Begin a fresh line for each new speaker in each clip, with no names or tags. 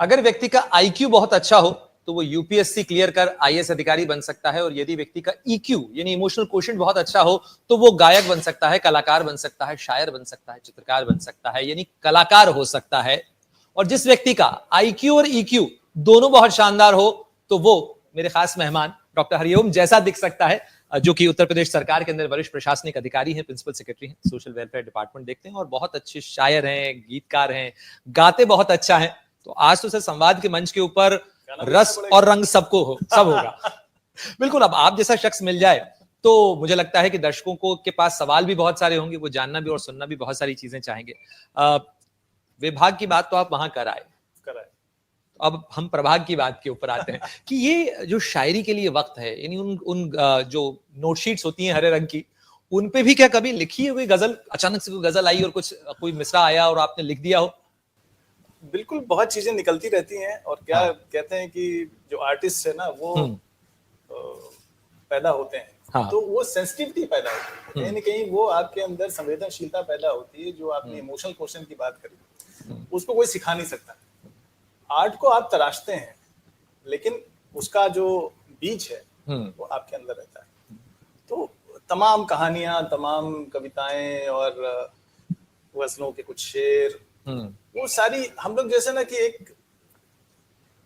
अगर व्यक्ति का आईक्यू बहुत अच्छा हो तो वो यूपीएससी क्लियर कर आईएएस अधिकारी बन सकता है, और यदि व्यक्ति का ईक्यू यानी इमोशनल क्वोशिएंट बहुत अच्छा हो तो वो गायक बन सकता है, कलाकार बन सकता है, शायर बन सकता है, चित्रकार बन सकता है, यानी कलाकार हो सकता है। और जिस व्यक्ति का आईक्यू और ईक्यू दोनों बहुत शानदार हो तो वो मेरे खास मेहमान डॉक्टर हरिओम जैसा दिख सकता है, जो कि उत्तर प्रदेश सरकार के अंदर वरिष्ठ प्रशासनिक अधिकारी हैं, प्रिंसिपल सेक्रेटरी हैं, सोशल वेलफेयर डिपार्टमेंट देखते हैं, और बहुत अच्छे शायर हैं, गीतकार हैं, गाते बहुत अच्छा है। तो आज तो सर संवाद के मंच के ऊपर रस और रंग सबको हो, सब होगा। बिल्कुल, अब आप जैसा शख्स मिल जाए तो मुझे लगता है कि दर्शकों को के पास सवाल भी बहुत सारे होंगे, वो जानना भी और सुनना भी बहुत सारी चीजें चाहेंगे। विभाग की बात तो आप वहां कराए, अब हम प्रभाग की बात के ऊपर आते हैं कि ये जो शायरी के लिए वक्त है, यानी उन जो नोटशीट्स होती हैं हरे रंग की, उन पे भी क्या कभी लिखी है कोई गजल, अचानक से कोई गजल आई और कुछ कोई मिसरा आया और आपने लिख दिया हो?
बिल्कुल, बहुत चीजें निकलती रहती हैं, और क्या कहते हैं कि जो आर्टिस्ट है ना वो पैदा होते हैं, तो वो सेंसिटिविटी पैदा होती है, कहीं ना कहीं वो आपके अंदर संवेदनशीलता पैदा होती है। जो आपने इमोशनल क्वेश्चन की बात करी, उसको कोई सिखा नहीं सकता। आर्ट को आप तराशते हैं, लेकिन उसका जो बीज है वो आपके अंदर रहता है। तो तमाम कहानियां, तमाम कविताएं और गजलों के कुछ शेर, वो सारी हम लोग जैसे ना कि एक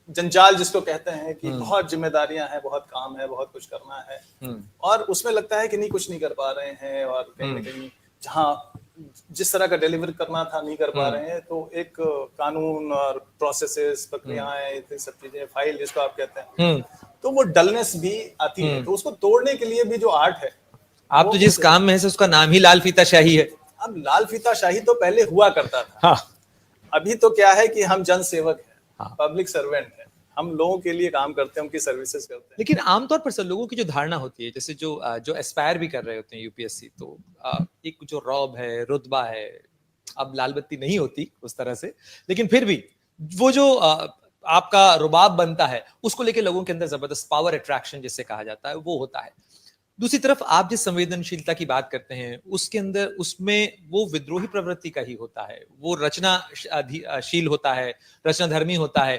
जंजाल जिसको कहते हैं कि बहुत जिम्मेदारियां हैं, बहुत काम है, बहुत कुछ करना है, और उसमें लगता है कि नहीं, कुछ नहीं कर पा रहे हैं, और कहीं ना कहीं जहाँ जिस तरह का डिलीवर करना था नहीं कर पा रहे हैं, तो एक कानून और प्रोसेसेस, प्रक्रियाएं, सब चीजें, फाइल जिसको आप कहते हैं, तो वो डलनेस भी आती है। तो उसको तोड़ने के लिए भी जो आर्ट है,
आप तो जिस काम में है उसका नाम ही लाल फीता शाही है।
अब लाल फीता शाही तो पहले हुआ करता था, अभी तो क्या है कि हम जन सेवक हैं, पब्लिक सर्वेंट हैं, हम लोगों के लिए काम करते हैं, उनकी सर्विसेज करते हैं।
लेकिन आमतौर पर सर लोगों की जो धारणा होती है, जैसे जो एस्पायर भी कर रहे होते हैं यूपीएससी, तो एक जो रौब है, रुतबा है, अब लाल बत्ती नहीं होती उस तरह से, लेकिन फिर भी वो जो आपका रुबाब बनता है, उसको लेके लोगों के अंदर जबरदस्त पावर अट्रैक्शन जिससे कहा जाता है वो होता है। दूसरी तरफ आप जिस संवेदनशीलता की बात करते हैं उसके अंदर, उसमें वो विद्रोही प्रवृत्ति का ही होता है, वो रचनाशील होता है, रचनाधर्मी होता है।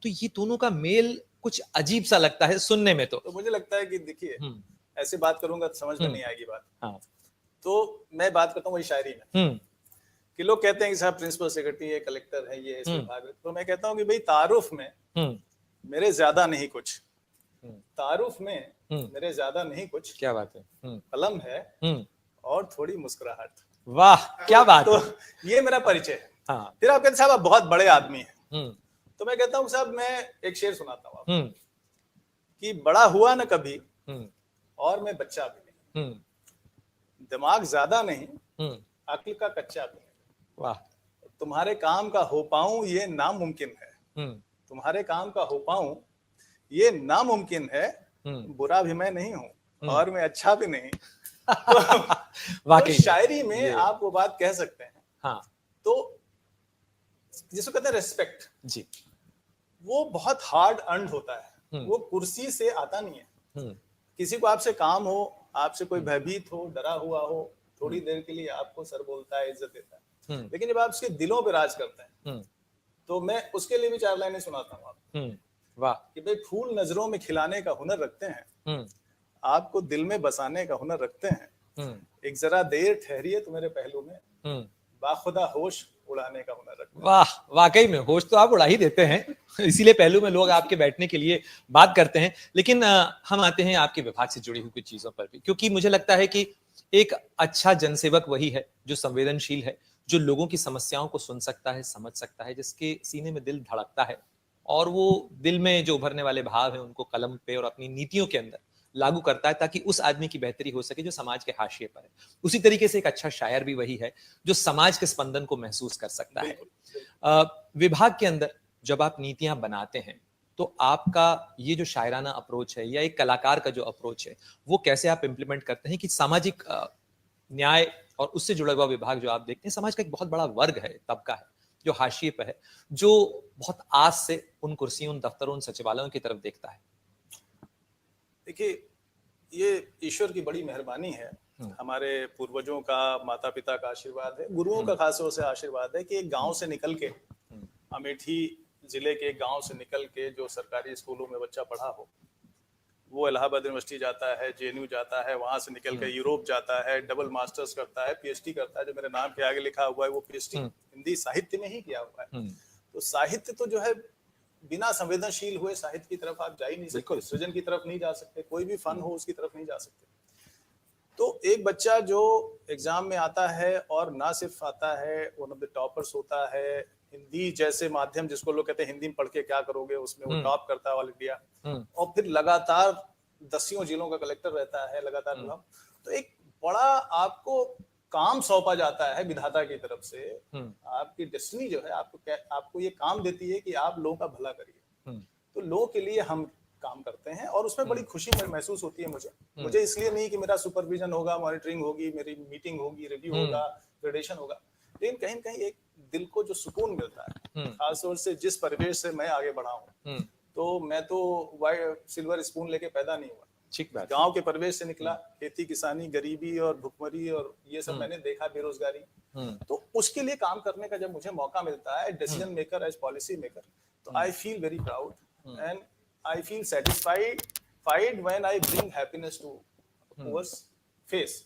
तो ये दोनों का मेल कुछ अजीब सा लगता है सुनने में। तो
मुझे लगता है कि देखिए, ऐसे बात करूंगा तो समझ में नहीं आएगी बात। तो मैं बात करता हूँ वही शायरी में कि लोग कहते हैं कि साहब प्रिंसिपल सेक्रेटरी है, कलेक्टर है, ये इस विभाग है। तो मैं कहता हूँ कि भाई तारुफ में मेरे ज्यादा नहीं कुछ, तारुफ में मेरे ज्यादा नहीं कुछ,
क्या बात है,
कलम है और थोड़ी मुस्कुराहट।
वाह, क्या बात
तो
है।
ये मेरा परिचय है। फिर आप कहते साहब आप बहुत बड़े आदमी हैं, तो मैं कहता हूँ साहब मैं एक शेर सुनाता हूँ आपको कि बड़ा हुआ ना कभी और मैं बच्चा भी नहीं, दिमाग ज्यादा नहीं, अक्ल का कच्चा भी नहीं।
वाह।
तुम्हारे काम का हो पाऊं ये नामुमकिन है, तुम्हारे काम का हो पाऊं ये नामुमकिन है, बुरा भी मैं नहीं हूं और मैं अच्छा भी नहीं। तो शायरी में आप वो बात कह सकते हैं। तो जिसको कहते हैं रेस्पेक्ट जी, वो बहुत हार्ड अर्न्ड होता है, वो कुर्सी से आता नहीं है। किसी को आपसे काम हो, आपसे कोई भयभीत हो, डरा हुआ हो, थोड़ी देर के लिए आपको सर बोलता है, इज्जत देता है, लेकिन जब आप उसके दिलों पे राज करते हैं, तो मैं उसके लिए भी 4 लाइनें सुनाता हूँ आपको।
वाह।
कि भाई फूल नजरों में खिलाने का हुनर रखते हैं, आपको दिल में बसाने का हुनर रखते हैं, एक जरा देर ठहरिए तो मेरे पहलू में, बाखुदा होश उड़ाने का हुनर रखते हैं।
वाह, वाकई में होश तो आप उड़ा ही देते हैं, इसीलिए पहलू में लोग आपके बैठने के लिए बात करते हैं। लेकिन हम आते हैं आपके विभाग से जुड़ी हुई कुछ चीजों पर भी, क्योंकि मुझे लगता है कि एक अच्छा जनसेवक वही है जो संवेदनशील है, जो लोगों की समस्याओं को सुन सकता है, समझ सकता है, जिसके सीने में दिल धड़कता है, और वो दिल में जो उभरने वाले भाव हैं उनको कलम पे और अपनी नीतियों के अंदर लागू करता है, ताकि उस आदमी की बेहतरी हो सके जो समाज के हाशिए पर है। उसी तरीके से एक अच्छा शायर भी वही है जो समाज के स्पंदन को महसूस कर सकता है। विभाग के अंदर जब आप नीतियां बनाते हैं तो आपका ये जो शायराना अप्रोच है या एक कलाकार का जो अप्रोच है, वो कैसे आप इंप्लीमेंट करते हैं कि सामाजिक न्याय और उससे जुड़ा हुआ विभाग जो आप देखते हैं, समाज का एक बहुत बड़ा वर्ग है, तबका है जो हाशिए पर है, जो बहुत आस से उन कुर्सियों, उन दफ्तरों, उन सचिवालयों की तरफ देखता है।
देखिए, ये ईश्वर की बड़ी मेहरबानी है, हमारे पूर्वजों का, माता पिता का आशीर्वाद है, गुरुओं का खासतौर से आशीर्वाद है कि एक गांव से निकल के अमेठी जिले के गांव से निकल के जो सरकारी स्कूलों में बच्चा पढ़ा हो, वो इलाहाबाद यूनिवर्सिटी जाता है, जेएनयू जाता है, वहां से निकल के यूरोप जाता है, डबल मास्टर्स करता है, पीएचडी करता है। जो मेरे नाम के आगे लिखा हुआ है वो पीएचडी हिंदी साहित्य में ही किया हुआ है। तो साहित्य तो जो है बिना संवेदनशील हुए साहित्य की तरफ आप जा ही नहीं सकते, सृजन की तरफ नहीं जा सकते, कोई भी फन हो उसकी तरफ नहीं जा सकते। तो एक बच्चा जो एग्जाम में आता है और ना सिर्फ आता है, वन ऑफ द टॉपर्स होता है, हिंदी जैसे माध्यम जिसको लोग कहते हैं हिंदी में पढ़ के क्या करोगे, उसमें वो टॉप करता है ऑल इंडिया, और फिर लगातार 10 जिलों का कलेक्टर रहता है लगातार। तो एक बड़ा आपको काम सौंपा जाता है विधाता की तरफ से, आपकी डेस्टिनी जो है आपको ये काम देती है कि आप लोगों का भला करिए। तो लोगों के लिए हम काम करते हैं और उसमें बड़ी खुशी महसूस होती है मुझे इसलिए नहीं कि मेरा सुपरविजन होगा, मॉनिटरिंग होगी, मेरी मीटिंग होगी, रिव्यू होगा, ग्रेडेशन होगा, लेकिन कहीं न कहीं एक दिल को जो सुकून मिलता है, खासतौर से जिस परिवेश से मैं आगे बढ़ा हूँ। तो मैं तो सिल्वर स्पून लेके पैदा नहीं हुआ,
ठीक बात,
गांव के परिवेश से निकला, खेती किसानी, गरीबी और भुखमरी और ये सब मैंने देखा, बेरोजगारी। तो उसके लिए काम करने का जब मुझे मौका मिलता है decision maker, as policy maker, तो I feel very proud and I feel satisfied when I bring happiness to one's face.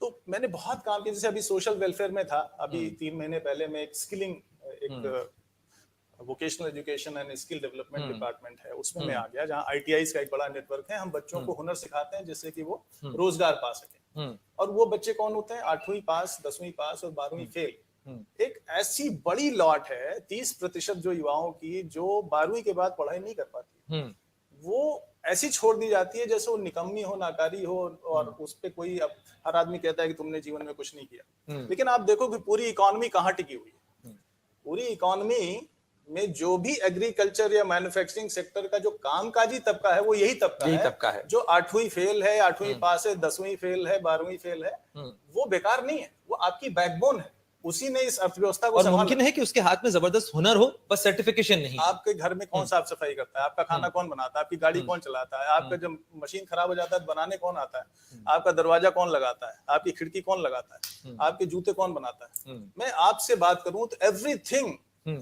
तो मैंने बहुत काम किया, जैसे अभी सोशल वेलफेयर में था, अभी 3 महीने पहले मैं एक स्किलिंग, एक vocational education and skill development department है, उसमें मैं आ गया, जहाँ ITIs का एक बड़ा नेटवर्क है। हम बच्चों को हुनर सिखाते हैं जिससे कि वो रोजगार पा सके। और वो बच्चे कौन होते हैं? 8वीं पास, 10वीं पास और 12वीं फेल। एक ऐसी बड़ी लॉट है 30% जो युवाओं की, जो 12वीं के बाद पढ़ाई नहीं कर पाती, वो ऐसी छोड़ दी जाती है जैसे वो निकम्मी हो, नाकारी हो, और उस पे कोई, अब हर आदमी कहता है कि तुमने जीवन में कुछ नहीं किया, लेकिन आप देखो कि पूरी इकोनॉमी कहाँ टिकी हुई है। पूरी इकोनॉमी में जो भी एग्रीकल्चर या मैन्युफैक्चरिंग सेक्टर का जो कामकाजी तबका है, वो यही तबका है जो 8वीं फेल है, 8वीं पास है, 10वीं फेल है, 12वीं फेल है। वो बेकार नहीं है, वो आपकी बैकबोन है, उसी ने इस अर्थव्यवस्था को
संभाला। मुमकिन है कि उसके हाथ में जबरदस्त हुनर हो, बस सर्टिफिकेशन नहीं।
आपके घर में कौन साफ सफाई करता है? आपका खाना कौन बनाता है? आपकी गाड़ी कौन चलाता है? आपका जब मशीन खराब हो जाता है बनाने कौन आता है? आपका दरवाजा कौन लगाता है? आपकी खिड़की कौन लगाता है? आपके जूते कौन बनाता है? मैं आपसे बात करूं तो everything,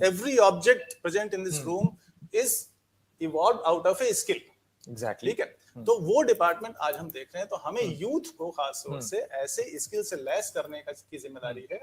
every object present in this room is evolved out of a skill.
Exactly.
ठीक है। तो वो डिपार्टमेंट आज हम देख रहे हैं, तो हमें यूथ को खास तौर से ऐसे स्किल से लैस करने की जिम्मेदारी है।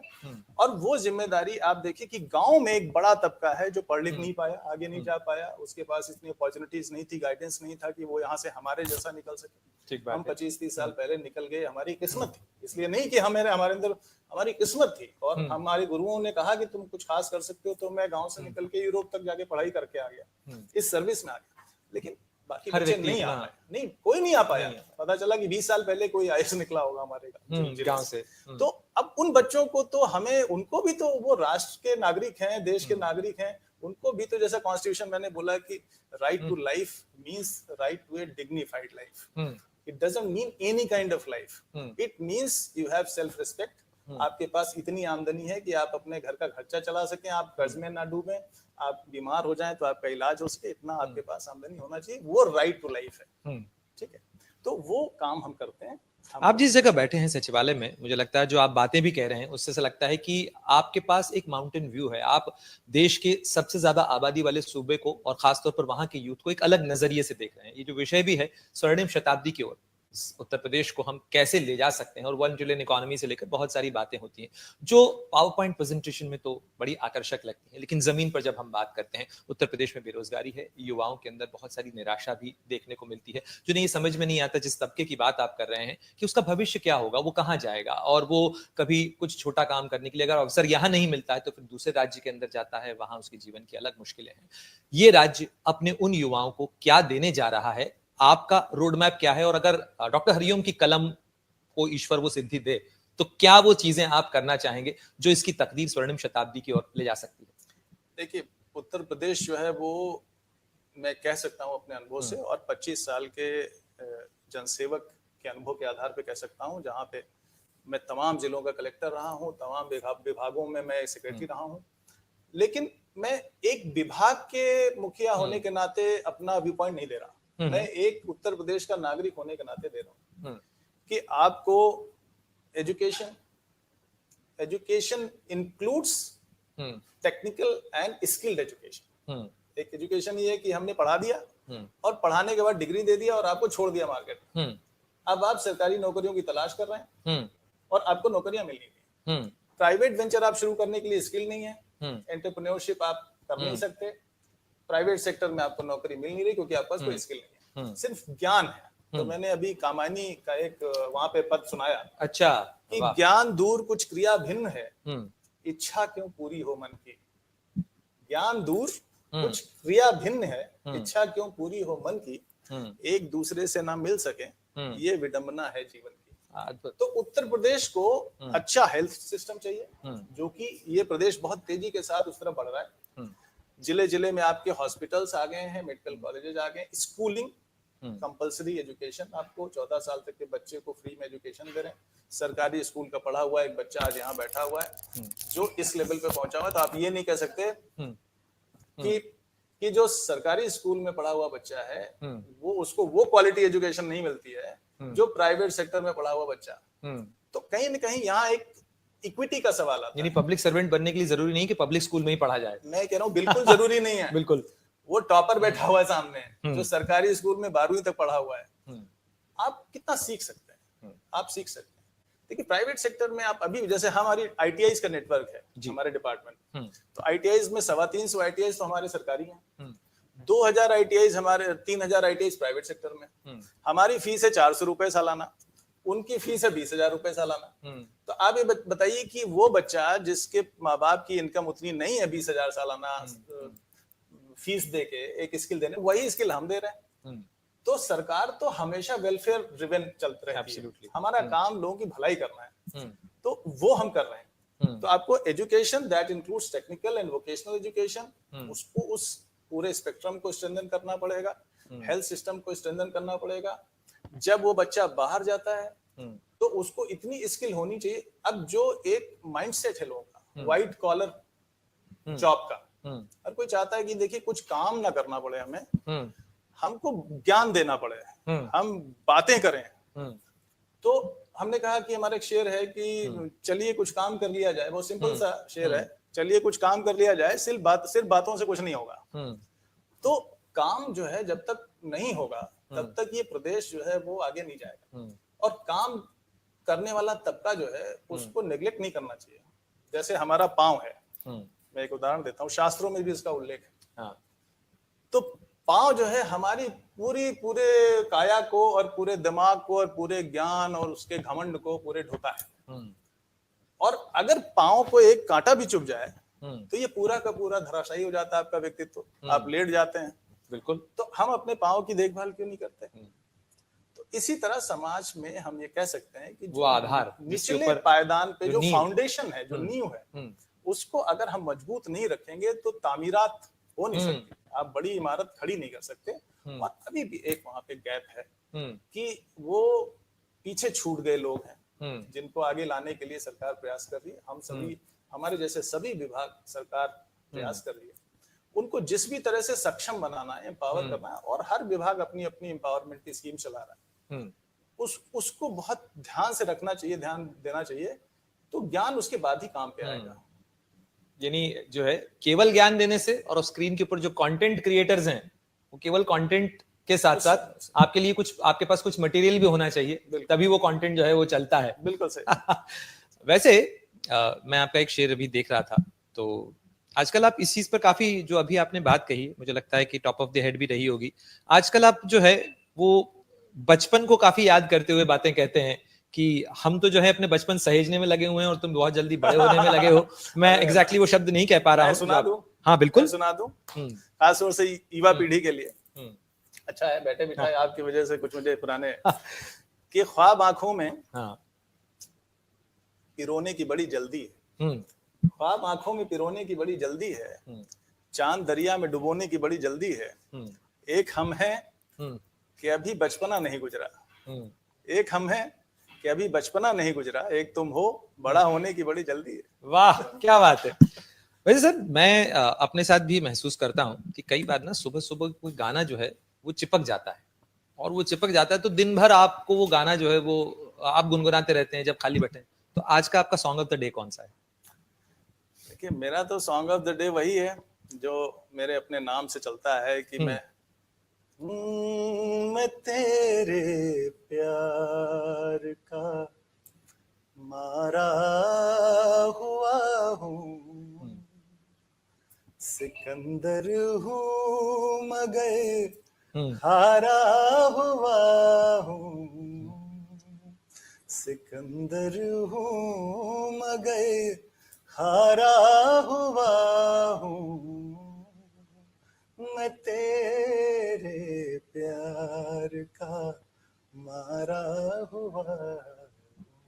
और वो जिम्मेदारी आप देखिए कि गांव में एक बड़ा तबका है जो पढ़ लिख नहीं पाया, आगे नहीं जा पाया, उसके पास इतनी अपॉर्चुनिटीज नहीं थी, गाइडेंस नहीं था कि वो यहाँ से हमारे जैसा निकल सके। हम 25-30 साल पहले निकल गए, हमारी किस्मत थी, इसलिए नहीं कि हमारे अंदर, हमारी किस्मत थी और हमारे गुरुओं ने कहा कि तुम कुछ खास कर सकते हो, तो मैं गाँव से निकल के यूरोप तक जाके पढ़ाई करके आ गया, इस सर्विस में आ गया। लेकिन बाकी बच्चे नहीं आ पाए, नहीं, कोई नहीं आ पाया। पता चला कि 20 साल पहले कोई आईएएस निकला होगा हमारे गांव से। तो अब उन बच्चों को तो हमें, उनको भी तो, वो राष्ट्र के नागरिक हैं, देश के नागरिक हैं, उनको भी तो, जैसा कॉन्स्टिट्यूशन मैंने बोला कि right to life means right to a dignified life. It doesn't mean any kind of life, it means you have self respect. आपके पास इतनी आमदनी है कि आप अपने घर का खर्चा चला सकें, आप कर्ज में ना डूबें, आप बीमार हो जाएं तो आपका इलाज हो सके, इतना आपके पास आमदनी होना चाहिए। वो राइट टू लाइफ है। ठीक है, तो वो काम हम करते हैं।
आप जिस जगह बैठे हैं सचिवालय में, मुझे लगता है जो आप बातें भी कह रहे हैं उससे लगता है कि आपके पास एक माउंटेन व्यू है। आप देश के सबसे ज्यादा आबादी वाले सूबे को और खासतौर पर वहां के यूथ को एक अलग नजरिए से देख रहे हैं। ये जो विषय भी है स्वर्णिम शताब्दी की ओर, उत्तर प्रदेश को हम कैसे ले जा सकते हैं, और 1 ट्रिलियन इकोनॉमी से लेकर बहुत सारी बातें होती हैं जो पावर पॉइंट प्रेजेंटेशन में तो बड़ी आकर्षक लगती हैं, लेकिन जमीन पर जब हम बात करते हैं, उत्तर प्रदेश में बेरोजगारी है, युवाओं के अंदर बहुत सारी निराशा भी देखने को मिलती है, जो नहीं समझ में नहीं आता जिस तबके की बात आप कर रहे हैं कि उसका भविष्य क्या होगा, वो कहाँ जाएगा, और वो कभी कुछ छोटा काम करने के लिए अगर अवसर यहाँ नहीं मिलता है तो फिर दूसरे राज्य के अंदर जाता है, वहां उसके जीवन की अलग मुश्किलें हैं। ये राज्य अपने उन युवाओं को क्या देने जा रहा है, आपका रोड मैप क्या है, और अगर डॉक्टर हरिओम की कलम को ईश्वर वो सिद्धि दे तो क्या वो चीजें आप करना चाहेंगे जो इसकी तकदीर स्वर्णिम शताब्दी की ओर ले जा सकती है?
देखिए, उत्तर प्रदेश जो है वो, मैं कह सकता हूं अपने अनुभव से और 25 साल के जनसेवक के अनुभव के आधार पे कह सकता हूं, जहां पे मैं तमाम जिलों का कलेक्टर रहा हूं, तमाम विभागों में मैं सेक्रेटरी रहा हूं, लेकिन मैं एक विभाग के मुखिया होने के नाते अपना व्यू पॉइंट नहीं दे रहा, मैं एक उत्तर प्रदेश का नागरिक होने के नाते दे रहा हूँ कि आपको education includes technical and skilled education. एक एजुकेशन ये है कि हमने पढ़ा दिया और पढ़ाने के बाद डिग्री दे दिया और आपको छोड़ दिया मार्केट में। अब आप सरकारी नौकरियों की तलाश कर रहे हैं और आपको नौकरियां मिल नहीं रही। प्राइवेट वेंचर आप शुरू करने के लिए स्किल नहीं है, एंटरप्रेन्योरशिप आप कर नहीं सकते, प्राइवेट सेक्टर में आपको नौकरी मिल नहीं रही क्योंकि आपके पास कोई स्किल नहीं है, सिर्फ ज्ञान है। तो मैंने अभी कामायनी का एक वहां पे पद सुनाया,
अच्छा,
कि ज्ञान दूर कुछ क्रिया भिन्न है, इच्छा क्यों पूरी हो मन की। ज्ञान दूर कुछ क्रिया भिन्न है, इच्छा क्यों पूरी हो मन की, एक दूसरे से ना मिल सके, ये विडंबना है जीवन की। तो उत्तर प्रदेश को अच्छा हेल्थ सिस्टम चाहिए, जो कि ये प्रदेश बहुत तेजी के साथ उस तरफ बढ़ रहा है। जिले जिले में आपके हॉस्पिटल्स आ गए हैं, मेडिकल कॉलेजेस आ गए हैं, स्कूलिंग कंपलसरी एजुकेशन, आपको 14 साल तक के बच्चे को फ्री में एजुकेशन दे रहे हैं। सरकारी स्कूल का पढ़ा हुआ एक बच्चा आज यहाँ बैठा हुआ है जो इस लेवल पे पहुंचा हुआ है, तो आप ये नहीं कह सकते कि जो सरकारी स्कूल में पढ़ा हुआ बच्चा है वो उसको वो क्वालिटी एजुकेशन नहीं मिलती है जो प्राइवेट सेक्टर में पढ़ा हुआ बच्चा। तो कहीं ना कहीं यहाँ एक इक्विटी का सवाल आता है।
यानी पब्लिक सर्वेंट बनने के लिए जरूरी नहीं कि पब्लिक स्कूल में ही पढ़ा जाए।
मैं कह रहा हूँ बिल्कुल जरूरी नहीं है।
बिल्कुल,
वो टॉपर बैठा हुआ है सामने जो सरकारी स्कूल में 12वीं तक पढ़ा हुआ है, आप कितना सीख सकते हैं, आप सीख सकते हैं। देखिए प्राइवेट सेक्टर में आप अभी जैसे हमारी आईटीआईज का नेटवर्क है हमारे डिपार्टमेंट, तो आईटीआईज में 325 आईटीआईज तो हमारे सरकारी हैं, 2000 आईटीआईज हमारे, 3000 आईटीआईज प्राइवेट सेक्टर में। हमारी फीस है 400 रुपए सालाना, उनकी फीस है 20,000 रुपए सालाना। तो आप ये बताइए कि वो बच्चा जिसके माँ बाप की इनकम उतनी नहीं है 20,000 सालाना फीस दे के एक स्किल देने, वही स्किल हम दे रहे हैं। तो सरकार तो हमेशा वेलफेयर ड्रिवन चलते रहती है, हमारा काम लोगों की भलाई करना है, तो वो हम कर रहे हैं। तो आपको education that includes technical and vocational education, उसको उस पूरे स्पेक्ट्रम को स्ट्रेंथन करना पड़ेगा, हेल्थ सिस्टम को स्ट्रेंथन करना पड़ेगा। जब वो बच्चा बाहर जाता है तो उसको इतनी स्किल होनी चाहिए। अब जो एक माइंडसेट है लोगों का व्हाइट कॉलर जॉब का, हर कोई चाहता है कि देखिए कुछ काम ना करना पड़े हमें, हमको ज्ञान देना पड़े, हम बातें करें। तो हमने कहा कि हमारा एक शेर है कि चलिए कुछ काम कर लिया जाए, बहुत सिंपल सा शेर है, चलिए कुछ काम कर लिया जाए, सिर्फ बातों से कुछ नहीं होगा। तो काम जो है जब तक नहीं होगा तब तक ये प्रदेश जो है वो आगे नहीं जाएगा। और काम करने वाला तबका जो है उसको नेग्लेक्ट नहीं करना चाहिए। जैसे हमारा पांव है, मैं एक उदाहरण देता हूँ, शास्त्रों में भी इसका उल्लेख है। तो पांव जो है हमारी पूरे काया को और पूरे दिमाग को और पूरे ज्ञान और उसके घमंड को पूरे ढोता है। और अगर पांव को एक कांटा भी चुभ जाए तो ये पूरा का पूरा धराशायी हो जाता है आपका व्यक्तित्व, आप लेट जाते हैं। बिल्कुल। तो हम अपने पांव की देखभाल क्यों नहीं करते? तो इसी तरह समाज में हम ये कह सकते हैं कि
वो आधार,
निचले पायदान पे जो फाउंडेशन है, जो नींव है, उसको अगर हम मजबूत नहीं रखेंगे तो तामीरात हो नहीं सकती, आप बड़ी इमारत खड़ी नहीं कर सकते। और अभी भी एक वहां पे गैप है कि वो पीछे छूट गए लोग हैं जिनको आगे लाने के लिए सरकार प्रयास कर रही है। हम सभी, हमारे जैसे सभी विभाग सरकार प्रयास कर रही है, उनको जिस भी तरह से सक्षम बनाना है, एम्पावर करना है, और हर विभाग अपनी अपनी एम्पावरमेंट की स्कीम चला रहा है, उसको बहुत ध्यान से रखना चाहिए, ध्यान देना चाहिए, तो ज्ञान उसके बाद ही काम पे आएगा।
यानी जो है केवल ज्ञान देने से, और स्क्रीन के ऊपर जो कंटेंट क्रिएटर्स हैं वो केवल कंटेंट के साथ साथ आपके लिए कुछ, आपके पास कुछ मटेरियल भी होना चाहिए, तभी वो कंटेंट जो है वो चलता है।
बिल्कुल सही।
वैसे मैं आपका एक शेर अभी देख रहा था, तो आजकल आप इस चीज पर काफी, जो अभी आपने बात कही, मुझे लगता है कि टॉप ऑफ द हेड भी रही होगी। आजकल आप जो है वो बचपन को काफी याद करते हुए बातें कहते हैं कि हम तो जो है अपने बचपन सहेजने में लगे हुए हैं और तुम बहुत जल्दी बड़े होने में लगे हो। मैं एग्जैक्टली वो शब्द नहीं कह पा रहा हूँ।
सुना दूं?
हाँ बिल्कुल
सुना दूं, खासतौर से युवा पीढ़ी के लिए। अच्छा है बैठे बिठाए आपकी वजह से कुछ मुझे पुराने कि ख्वाब आंखों में पिरोने की बड़ी जल्दी है, ख्वाब आंखों में पिरोने की बड़ी जल्दी है, चांद दरिया में डुबोने की बड़ी जल्दी है, एक हम हैं कि अभी बचपना नहीं गुजरा, एक हम हैं कि अभी बचपना नहीं गुजरा, एक तुम हो, बड़ा होने की बड़ी जल्दी है।
वाह क्या बात है। वैसे सर मैं अपने साथ भी महसूस करता हूँ कि कई बार ना सुबह सुबह कोई गाना जो है वो चिपक जाता है, और वो चिपक जाता है तो दिन भर आपको वो गाना जो है वो आप गुनगुनाते रहते हैं जब खाली बैठे। तो आज का आपका सॉन्ग ऑफ द डे कौन सा है?
देखिए मेरा तो सॉन्ग ऑफ द डे वही है जो मेरे अपने नाम से चलता है कि मैं तेरे प्यार का मारा हुआ हूँ, सिकंदर हूँ मगर हारा हुआ हूँ, सिकंदर हूँ मगर हारा हुआ हूँ, मैं तेरे प्यार का मारा हुआ।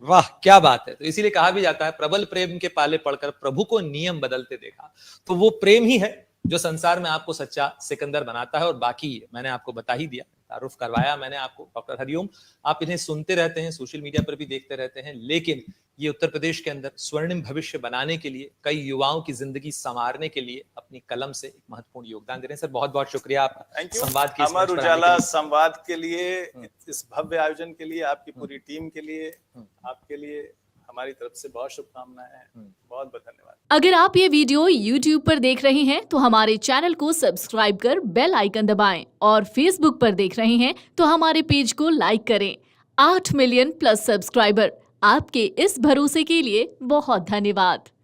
वाह क्या बात है। तो इसीलिए कहा भी जाता है प्रबल प्रेम के पाले पड़कर प्रभु को नियम बदलते देखा। तो वो प्रेम ही है जो संसार में आपको सच्चा सिकंदर बनाता है। और बाकी मैंने आपको बता ही दिया, तारुफ करवाया मैंने आपको। डॉक्टर हरिओम, आप इन्हें सुनते रहते हैं, सोशल मीडिया पर भी देखते रहते हैं, लेकिन ये उत्तर प्रदेश के अंदर स्वर्णिम भविष्य बनाने के लिए, कई युवाओं की जिंदगी संवारने के लिए अपनी कलम से एक महत्वपूर्ण योगदान दे रहे हैं। सर बहुत बहुत शुक्रिया आपका संवाद के
अमर उजाला संवाद के लिए, इस भव्य आयोजन के लिए, आपकी पूरी टीम के लिए, आपके लिए हमारी तरफ से बहुत शुभकामनाएं हैं। बहुत बहुत धन्यवाद।
अगर आप ये वीडियो YouTube पर देख रहे हैं तो हमारे चैनल को सब्सक्राइब कर बेल आइकन दबाएं, और Facebook पर देख रहे हैं तो हमारे पेज को लाइक करें। 8 मिलियन प्लस सब्सक्राइबर, आपके इस भरोसे के लिए बहुत धन्यवाद।